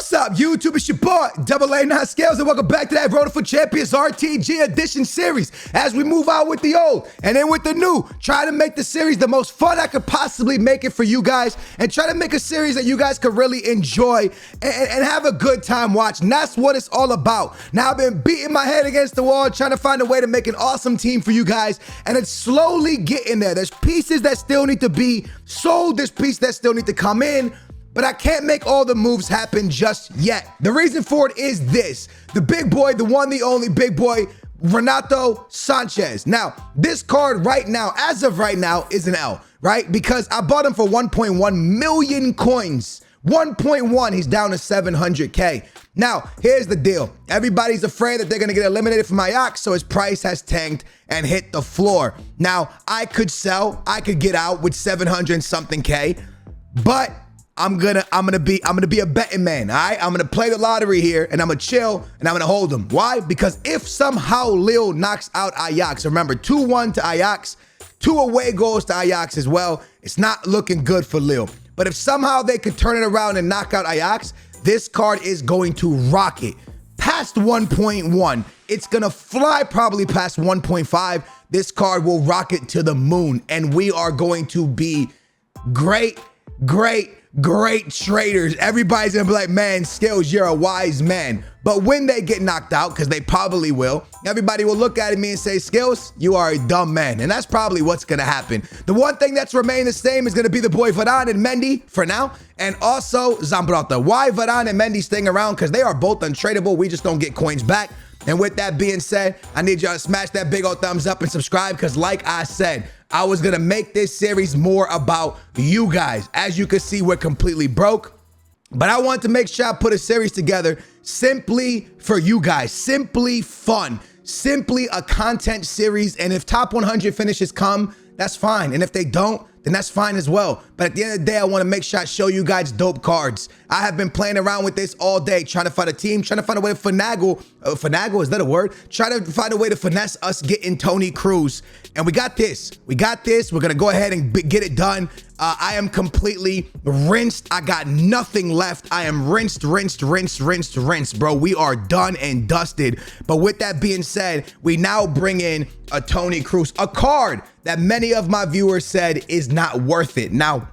What's up, YouTube? It's your boy, AA9 Scales, and welcome back to that Road for Champions RTG Edition series. As we move out with the old and in with the new, try to make the series the most fun I could possibly make it for you guys, and try to make a series that you guys could really enjoy and have a good time watching. That's what it's all about. Now, I've been beating my head against the wall, trying to find a way to make an awesome team for you guys, and it's slowly getting there. There's pieces that still need to be sold, there's pieces that still need to come in, but I can't make all the moves happen just yet. The reason for it is this: the big boy, the one, the only big boy, Renato Sanches. Now, this card right now, as of right now, is an L, right? Because I bought him for 1.1 million coins. 1.1, he's down to 700K. Now, here's the deal. Everybody's afraid that they're gonna get eliminated from Ajax, so his price has tanked and hit the floor. Now, I could sell, I could get out with 700 and something K, but I'm gonna be a betting man, all right? I'm gonna play the lottery here, and I'm gonna chill, and I'm gonna hold them. Why? Because if somehow Lille knocks out Ajax, remember, 2-1 to Ajax, 2 away goals to Ajax as well, it's not looking good for Lille. But if somehow they could turn it around and knock out Ajax, this card is going to rocket past 1.1. It's gonna fly probably past 1.5. This card will rocket to the moon, and we are going to be great traders. Everybody's gonna be like, man, Skills, you're a wise man. But when they get knocked out, because they probably will, everybody will look at me and say, Skills, you are a dumb man. And that's probably what's gonna happen. The one thing that's remained the same is gonna be the boy Varane and Mendy for now, and also Zambrotta. Why Varane and Mendy staying around? Because they are both untradeable. We just don't get coins back. And with that being said, I need y'all to smash that big old thumbs up and subscribe, because like I said, I was gonna make this series more about you guys. As you can see, we're completely broke, but I want to make sure I put a series together simply for you guys, simply fun, simply a content series. And if top 100 finishes come, that's fine. And if they don't, then that's fine as well. But at the end of the day, I want to make sure I show you guys dope cards. I have been playing around with this all day, trying to find a team, trying to find a way to finagle, is that a word? Trying to find a way to finesse us getting Toni Kroos. And we got this. We got this. We're going to go ahead and get it done. I am completely rinsed. I got nothing left. I am rinsed, bro. We are done and dusted. But with that being said, we now bring in a Toni Kroos, a card that many of my viewers said is not worth it. Now,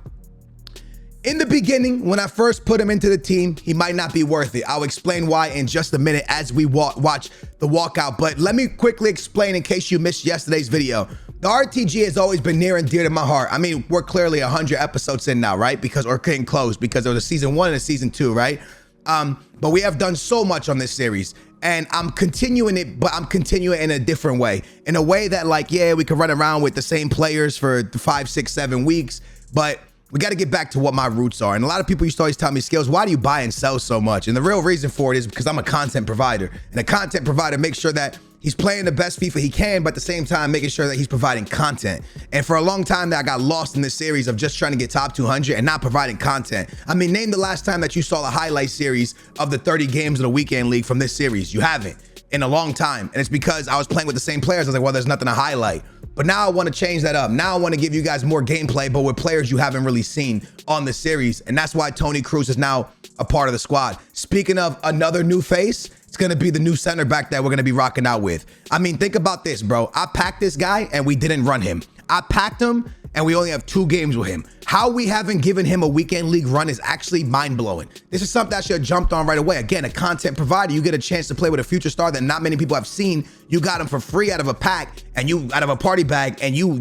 in the beginning, when I first put him into the team, he might not be worth it. I'll explain why in just a minute as we watch the walkout. But let me quickly explain in case you missed yesterday's video. The RTG has always been near and dear to my heart. I mean, we're clearly 100 episodes in now, right? Because we're getting close, because there was a season 1 and a season 2, right? But we have done so much on this series, and I'm continuing it, but I'm continuing in a different way. In a way that, like, yeah, we could run around with the same players for 5, 6, 7 weeks, but we got to get back to what my roots are. And a lot of people used to always tell me, Skills, why do you buy and sell so much? And the real reason for it is because I'm a content provider. And a content provider makes sure that he's playing the best FIFA he can, but at the same time, making sure that he's providing content. And for a long time that I got lost in this series of just trying to get top 200 and not providing content. I mean, name the last time that you saw a highlight series of the 30 games of the weekend league from this series. You haven't in a long time. And it's because I was playing with the same players. I was like, well, there's nothing to highlight. But now I want to change that up. Now I want to give you guys more gameplay, but with players you haven't really seen on the series. And that's why Toni Kroos is now a part of the squad. Speaking of another new face, it's going to be the new center back that we're going to be rocking out with. I mean, think about this, bro. I packed this guy and we didn't run him. I packed him and we only have 2 games with him. How we haven't given him a weekend league run is actually mind-blowing. This is something I should have jumped on right away. Again, a content provider. You get a chance to play with a future star that not many people have seen. You got him for free out of a pack, and you out of a party bag, and you're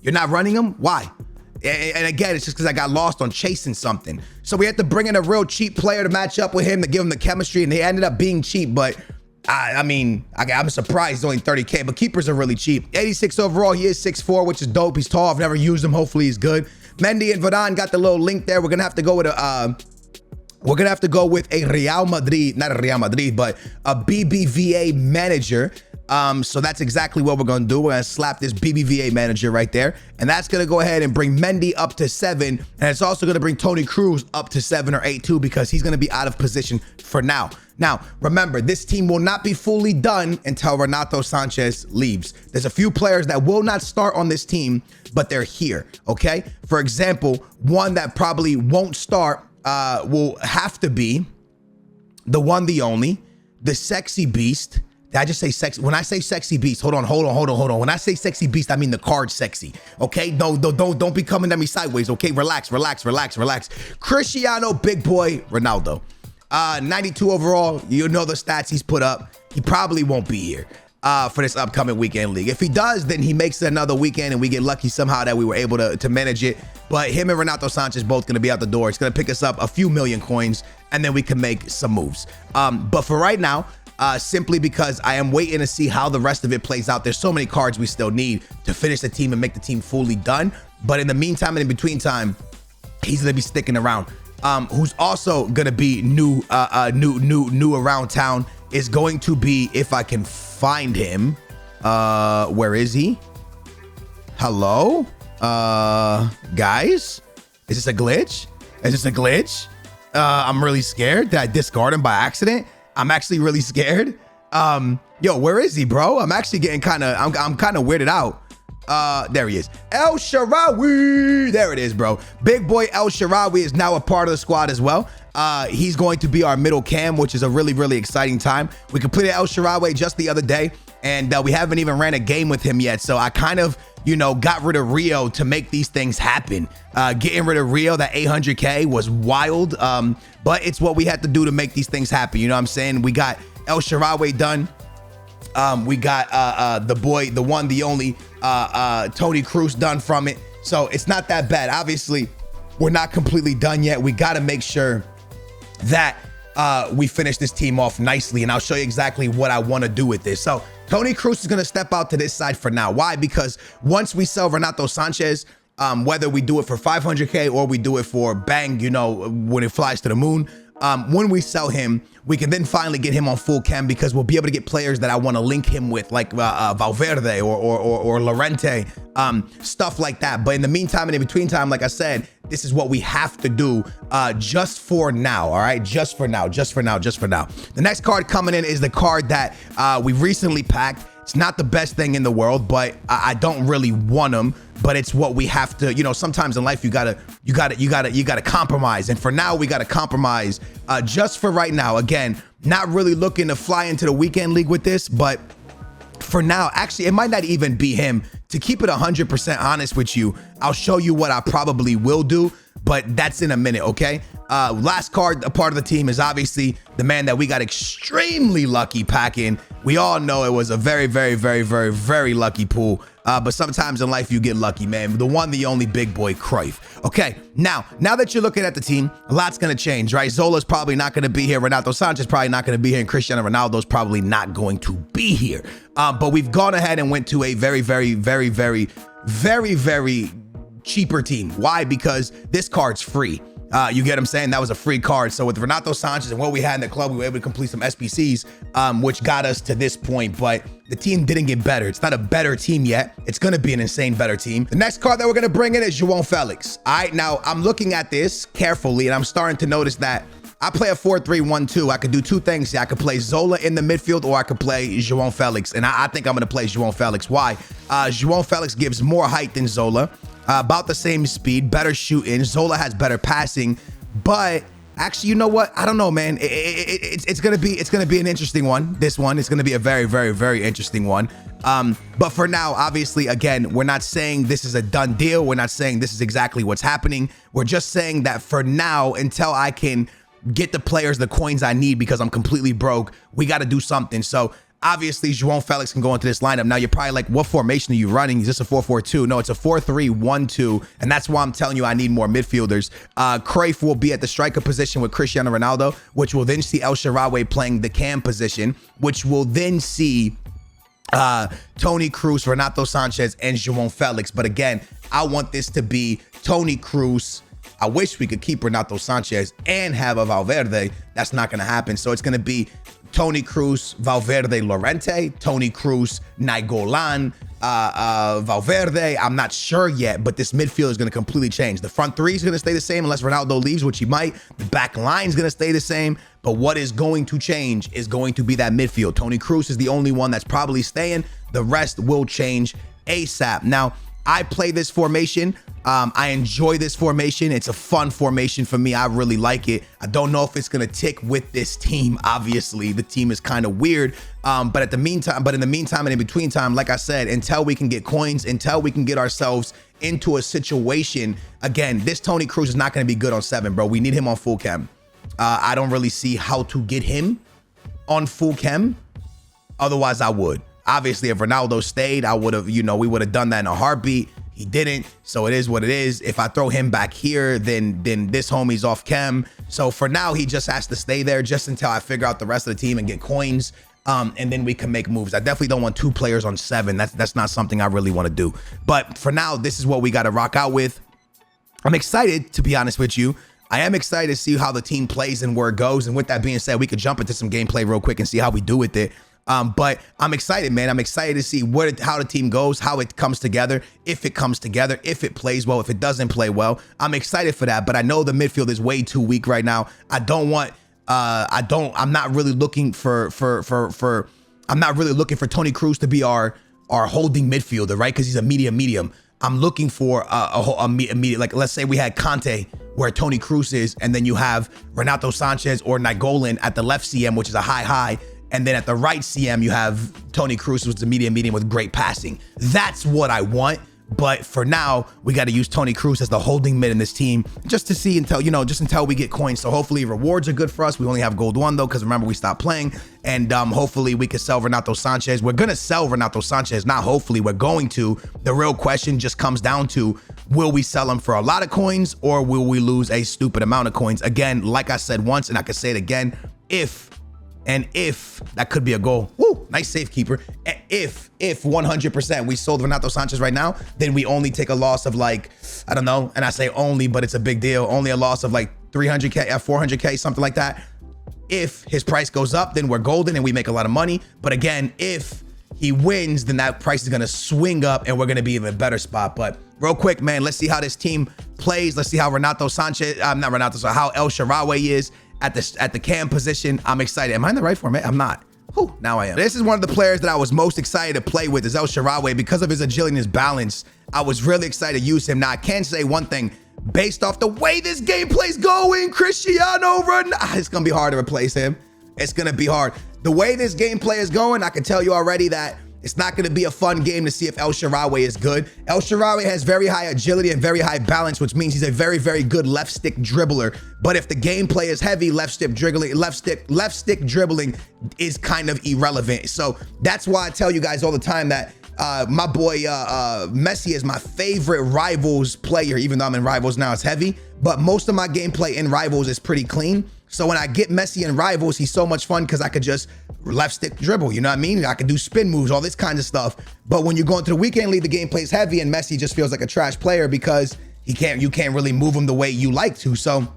not running him. Why? And again, it's just because I got lost on chasing something. So we had to bring in a real cheap player to match up with him to give him the chemistry, and they ended up being cheap, but I mean, I'm surprised it's only 30K, but keepers are really cheap. 86 overall, he is 6'4", which is dope. He's tall. I've never used him. Hopefully he's good. Mendy and Varane got the little link there. We're gonna have to go with a Real Madrid, not a Real Madrid, but a BBVA manager. So that's exactly what we're gonna do. We're gonna slap this BBVA manager right there, and that's gonna go ahead and bring Mendy up to 7, and it's also gonna bring Toni Kroos up to 7 or 8 too, because he's gonna be out of position for now. Now, remember, this team will not be fully done until Renato Sanches leaves. There's a few players that will not start on this team, but they're here, okay? For example, one that probably won't start will have to be the one, the only, the sexy beast. Did I just say sexy? When I say sexy beast, hold on. When I say sexy beast, I mean the card sexy. Okay, no, don't be coming at me sideways. Okay, relax. Cristiano, big boy, Ronaldo. 92 overall. You know the stats he's put up. He probably won't be here for this upcoming weekend league. If he does, then he makes another weekend and we get lucky somehow that we were able to manage it. But him and Renato Sanchez both gonna be out the door. It's gonna pick us up a few million coins and then we can make some moves. But for right now, simply because I am waiting to see how the rest of it plays out. There's so many cards we still need to finish the team and make the team fully done. But in the meantime and in between time, he's gonna be sticking around. Who's also gonna be new around town is going to be, if I can find him. Where is he? Hello? Guys? Is this a glitch? I'm really scared. Did I discard him by accident? I'm actually really scared. Yo, where is he, bro? I'm actually getting I'm kind of weirded out. There he is. El Shaarawy. There it is, bro. Big boy El Shaarawy is now a part of the squad as well. He's going to be our middle cam, which is a really exciting time. We completed El Shaarawy just the other day, and we haven't even ran a game with him yet. So I kind of, got rid of Rio to make these things happen. Getting rid of Rio, that 800K was wild. But it's what we had to do to make these things happen. You know what I'm saying? We got El Shaarawy done. We got the boy, the one, the only, Toni Kroos done from it. So it's not that bad. Obviously, we're not completely done yet. We got to make sure that we finish this team off nicely. And I'll show you exactly what I want to do with this. So Toni Kroos is going to step out to this side for now. Why? Because once we sell Renato Sanchez, whether we do it for 500K or we do it for bang, when it flies to the moon, when we sell him, we can then finally get him on full chem because we'll be able to get players that I want to link him with, like Valverde or Llorente, stuff like that. But in the meantime and in between time, like I said, this is what we have to do just for now. All right, just for now. The next card coming in is the card that we recently packed. It's not the best thing in the world, but I don't really want them. But it's what we have to, sometimes in life you gotta compromise. And for now, we gotta compromise just for right now. Again, not really looking to fly into the weekend league with this, but for now, actually, it might not even be him. To keep it 100% honest with you, I'll show you what I probably will do, but that's in a minute, okay? Last card, a part of the team, is obviously the man that we got extremely lucky packing. We all know it was a very lucky pull. But sometimes in life you get lucky, man. The one, the only big boy, Cruyff. Okay, now that you're looking at the team, a lot's gonna change, right? Zola's probably not gonna be here. Renato Sanchez probably not gonna be here, and Cristiano Ronaldo's probably not going to be here. But we've gone ahead and went to a very cheaper team. Why? Because this card's free. You get what I'm saying? That was a free card. So with Renato Sanchez and what we had in the club, we were able to complete some SBCs, which got us to this point. But the team didn't get better. It's not a better team yet. It's going to be an insane better team. The next card that we're going to bring in is João Felix. All right, now I'm looking at this carefully and I'm starting to notice that I play a 4-3-1-2. I could do two things here. I could play Zola in the midfield or I could play João Felix. And I think I'm going to play João Felix. Why? João Felix gives more height than Zola. About the same speed, better shooting. Zola has better passing, but actually, you know what? I don't know, man. It's gonna be an interesting one. This one is gonna be a very interesting one. But for now, obviously, again, we're not saying this is a done deal. We're not saying this is exactly what's happening. We're just saying that for now, until I can get the players, the coins I need, because I'm completely broke, we got to do something. So obviously, João Felix can go into this lineup. Now, you're probably like, what formation are you running? Is this a 4-4-2? No, it's a 4-3-1-2. And that's why I'm telling you I need more midfielders. Cruyff will be at the striker position with Cristiano Ronaldo, which will then see El Shaarawy playing the cam position, which will then see Toni Kroos, Renato Sanchez, and João Felix. But again, I want this to be Toni Kroos. I wish we could keep Renato Sanchez and have a Valverde. That's not going to happen. So it's going to be Toni Kroos, Valverde, Llorente, Toni Kroos, Nainggolan, Valverde. I'm not sure yet, but this midfield is going to completely change. The front three is going to stay the same unless Ronaldo leaves, which he might. The back line is going to stay the same. But what is going to change is going to be that midfield. Toni Kroos is the only one that's probably staying. The rest will change ASAP. Now, I play this formation. I enjoy this formation. It's a fun formation for me. I really like it. I don't know if it's gonna tick with this team. Obviously, the team is kind of weird. But in the meantime and in between time, like I said, until we can get coins, until we can get ourselves into a situation, again, this Toni Kroos is not gonna be good on 7, bro. We need him on full chem. I don't really see how to get him on full chem. Otherwise, I would. Obviously, if Ronaldo stayed, I would have, you know, we would have done that in a heartbeat. He didn't, so it is what it is. If I throw him back here, then this homie's off chem. So for now, he just has to stay there just until I figure out the rest of the team and get coins, and then we can make moves. I definitely don't want 2 players on 7. That's not something I really want to do. But for now, this is what we got to rock out with. I'm excited, to be honest with you. I am excited to see how the team plays and where it goes. And with that being said, we could jump into some gameplay real quick and see how we do with it. But I'm excited, man. I'm excited to see how the team goes, how it comes together, if it comes together, if it plays well, if it doesn't play well. I'm excited for that, but I know the midfield is way too weak right now. I'm not really looking for Toni Kroos to be our holding midfielder, right? Because he's a medium. I'm looking for a medium, like let's say we had Conte where Toni Kroos is, and then you have Renato Sanchez or Nainggolan at the left CM, which is a high. And then at the right CM, you have Toni Kroos, who's the medium with great passing. That's what I want. But for now, we got to use Toni Kroos as the holding mid in this team just to see until we get coins. So hopefully rewards are good for us. We only have gold 1 though, because remember, we stopped playing. And hopefully we can sell Renato Sanchez. We're going to sell Renato Sanchez. Not hopefully, we're going to. The real question just comes down to, will we sell him for a lot of coins or will we lose a stupid amount of coins? Again, like I said once, and I can say it again, if that could be a goal. Woo, nice save, keeper. If 100% we sold Renato Sanchez right now, then we only take a loss of like, I don't know, and I say only, but it's a big deal. Only a loss of like 300K, 400K, something like that. If his price goes up, then we're golden and we make a lot of money. But again, if he wins, then that price is gonna swing up and we're gonna be in a better spot. But real quick, man, let's see how this team plays. Let's see how Renato Sanchez, how El Shaarawy is at the cam position. I'm excited. Am I in the right format? I'm not. Whew, now I am. This is one of the players that I was most excited to play with, is El Shaarawy, because of his agility and his balance. I was really excited to use him. Now, I can say one thing, based off the way this gameplay's going, Cristiano Ronaldo, it's gonna be hard to replace him. It's gonna be hard. The way this gameplay is going, I can tell you already that it's not going to be a fun game to see if El Shaarawy is good. El Shaarawy has very high agility and very high balance, which means he's a very, very good left stick dribbler. But if the gameplay is heavy, left stick dribbling is kind of irrelevant. So that's why I tell you guys all the time that my boy Messi is my favorite Rivals player. Even though I'm in Rivals now, it's heavy. But most of my gameplay in Rivals is pretty clean. So when I get Messi in Rivals, he's so much fun because I could just left stick dribble, you know what I mean? I could do spin moves, all this kind of stuff. But when you go into the weekend league, the gameplay is heavy and Messi just feels like a trash player because you can't really move him the way you like to. So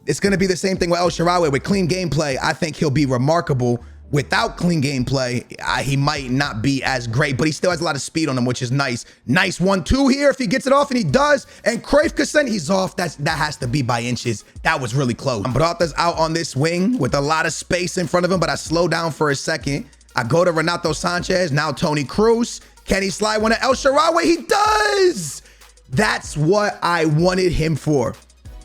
it's going to be the same thing with El Shaarawy. With clean gameplay, I think he'll be remarkable. Without clean gameplay, he might not be as great, but he still has a lot of speed on him, which is nice. Nice 1-2 here if he gets it off, and he does. And Cruyff could send, he's off. That has to be by inches. That was really close. Brata's out on this wing with a lot of space in front of him, but I slow down for a second. I go to Renato Sanchez, now Toni Kroos. Can he slide one to El Shaarawy? He does! That's what I wanted him for.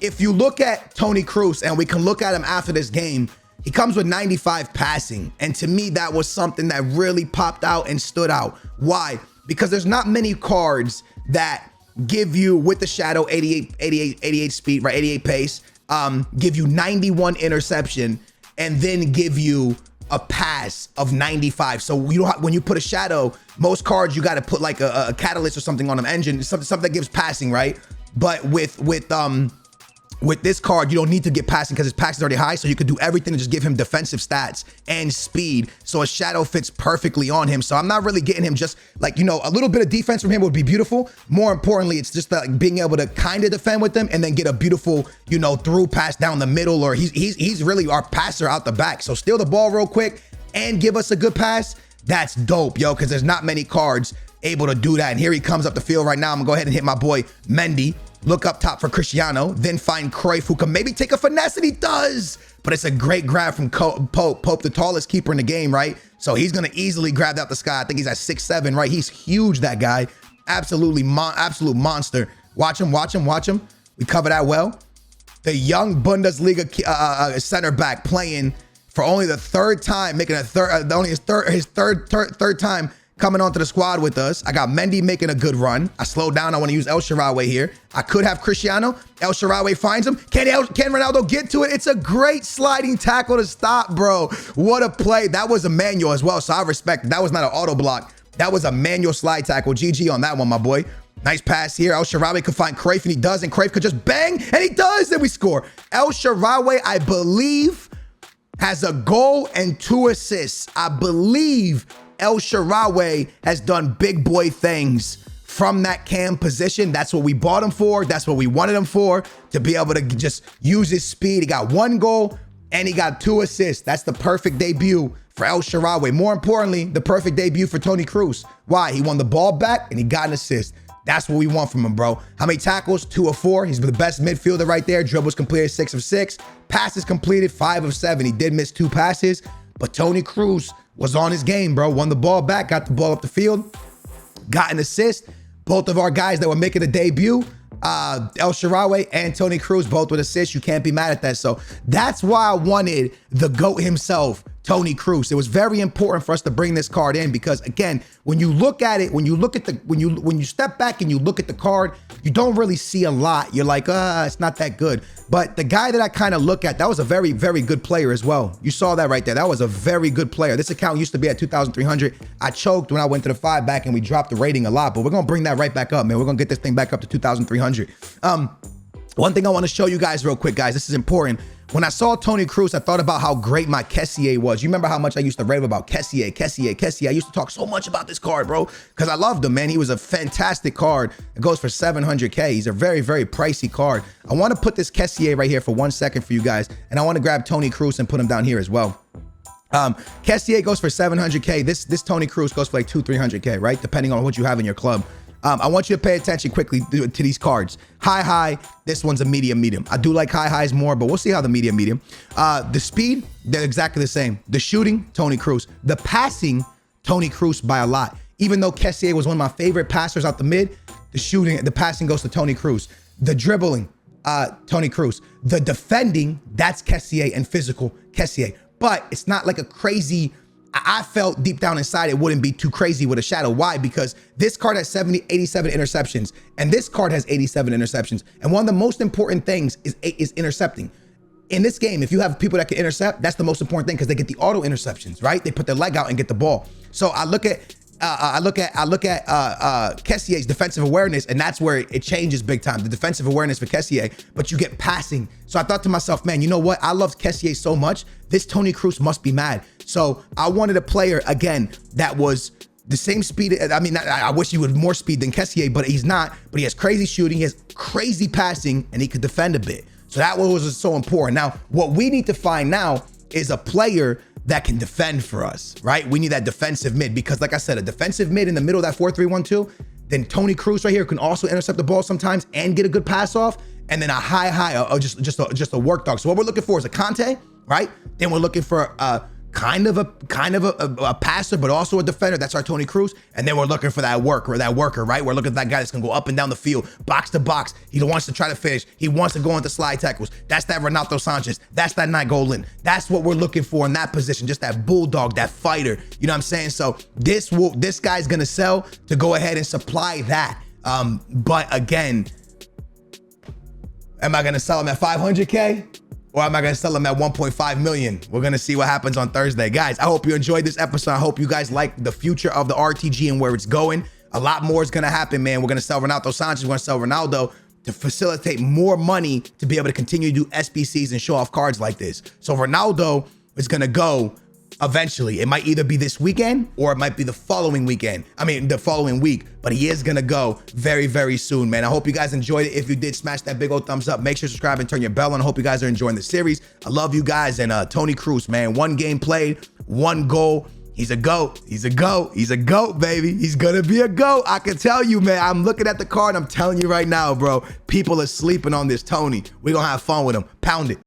If you look at Toni Kroos, and we can look at him after this game, he comes with 95 passing. And to me, that was something that really popped out and stood out. Why? Because there's not many cards that give you, with the shadow, 88 speed, right? 88 pace, give you 91 interception, and then give you a pass of 95. So you don't, when you put a shadow, most cards, you got to put like a catalyst or something on them, engine, something that gives passing, right? But with this card, you don't need to get passing because his pass is already high, so you could do everything to just give him defensive stats and speed. So a shadow fits perfectly on him. So I'm not really getting him just like, a little bit of defense from him would be beautiful. More importantly, it's just like being able to kind of defend with them and then get a beautiful, through pass down the middle, or he's really our passer out the back. So steal the ball real quick and give us a good pass. That's dope, yo, because there's not many cards able to do that. And here he comes up the field right now. I'm gonna go ahead and hit my boy Mendy. Look up top for Cristiano, then find Cruyff, who can maybe take a finesse, and he does. But it's a great grab from Pope. Pope, the tallest keeper in the game, right? So he's going to easily grab that out the sky. I think he's at 6'7", right? He's huge, that guy. Absolute monster. Watch him, watch him, watch him. We cover that well. The young Bundesliga center back playing for only the third time, making only his third time coming onto the squad with us. I got Mendy making a good run. I slowed down. I want to use El Shaarawy here. I could have Cristiano. El Shaarawy finds him. Can Ronaldo get to it? It's a great sliding tackle to stop, bro. What a play. That was a manual as well, so I respect it. That was not an auto block. That was a manual slide tackle. GG on that one, my boy. Nice pass here. El Shaarawy could find Cruyff, and he does, and Cruyff could just bang, and he does, and we score. El Shaarawy, I believe, has a goal and 2 assists. I believe El Shaarawy has done big boy things from that cam position. That's what we bought him for. That's what we wanted him for, to be able to just use his speed. He got 1 goal and he got 2 assists. That's the perfect debut for El Shaarawy. More importantly, the perfect debut for Toni Kroos. Why? He won the ball back and he got an assist. That's what we want from him, bro. How many tackles? 2 of 4. He's the best midfielder right there. Dribbles completed 6 of 6. Passes completed 5 of 7. He did miss 2 passes, but Toni Kroos was on his game, bro. Won the ball back, got the ball up the field, got an assist. Both of our guys that were making a debut, El Shaarawy and Toni Kroos, both with assists. You can't be mad at that. So that's why I wanted the GOAT himself, Toni Kroos. It was very important for us to bring this card in because, again, when you look at it, when you step back and you look at the card, you don't really see a lot. You're like, it's not that good. But the guy that I kind of look at, that was a very, very good player as well. You saw that right there. That was a very good player. This account used to be at 2,300. I choked when I went to the 5 back and we dropped the rating a lot, but we're going to bring that right back up, man. We're going to get this thing back up to 2,300. One thing I want to show you guys real quick, guys. This is important. When I saw Toni Kroos, I thought about how great my Kessié was. You remember how much I used to rave about Kessié. I used to talk so much about this card, bro, because I loved him, man. He was a fantastic card. It goes for 700K. He's a very, very pricey card. I want to put this Kessié right here for 1 second for you guys, and I want to grab Toni Kroos and put him down here as well. Kessié goes for 700K. This Toni Kroos goes for like 200-300K, right? Depending on what you have in your club. I want you to pay attention quickly to these cards. High. This one's a medium. I do like highs more, but we'll see how the medium. The speed, they're exactly the same. The shooting, Toni Kroos. The passing, Toni Kroos by a lot. Even though Kessié was one of my favorite passers out the mid, the passing goes to Toni Kroos. The dribbling, Toni Kroos. The defending, that's Kessié, and physical, Kessié. But it's not like a crazy... I felt deep down inside it wouldn't be too crazy with a shadow. Why? Because this card has 87 interceptions, and this card has 87 interceptions. And one of the most important things is intercepting. In this game, if you have people that can intercept, that's the most important thing because they get the auto interceptions, right? They put their leg out and get the ball. So I look at Kessié's defensive awareness, and that's where it changes big time. The defensive awareness for Kessié, but you get passing. So I thought to myself, man, you know what? I love Kessié so much. This Toni Kroos must be mad. So I wanted a player, again, that was the same speed. I mean, I wish he would have more speed than Kessié, but he's not. But he has crazy shooting, he has crazy passing, and he could defend a bit. So that was so important. Now, what we need to find now is a player that can defend for us, right? We need that defensive mid because, like I said, a defensive mid in the middle of that 4-3-1-2. Then Toni Kroos right here can also intercept the ball sometimes and get a good pass off. And then a high, just a work dog. So what we're looking for is a Conte, right? Then we're looking for kind of a passer, but also a defender. That's our Toni Kroos. And then we're looking for that worker, right? We're looking at that guy that's gonna go up and down the field, box to box. He wants to try to finish. He wants to go into slide tackles. That's that Renato Sanchez. That's that Nainggolan. That's what we're looking for in that position. Just that bulldog, that fighter. You know what I'm saying? So this guy's gonna sell to go ahead and supply that. But again, am I gonna sell him at 500K? Or am I going to sell them at 1.5 million? We're going to see what happens on Thursday. Guys, I hope you enjoyed this episode. I hope you guys like the future of the RTG and where it's going. A lot more is going to happen, man. We're going to sell Renato Sanchez. We're going to sell Ronaldo to facilitate more money to be able to continue to do SBCs and show off cards like this. So Ronaldo is going to go eventually. It might either be this weekend or it might be the following weekend. I mean, the following week. But he is going to go very, very soon, man. I hope you guys enjoyed it. If you did, smash that big old thumbs up. Make sure to subscribe and turn your bell on. I hope you guys are enjoying the series. I love you guys. And Toni Kroos, man, 1 game played, 1 goal. He's a GOAT. He's a GOAT. He's a GOAT, baby. He's going to be a GOAT. I can tell you, man. I'm looking at the card. I'm telling you right now, bro. People are sleeping on this Toni. We're going to have fun with him. Pound it.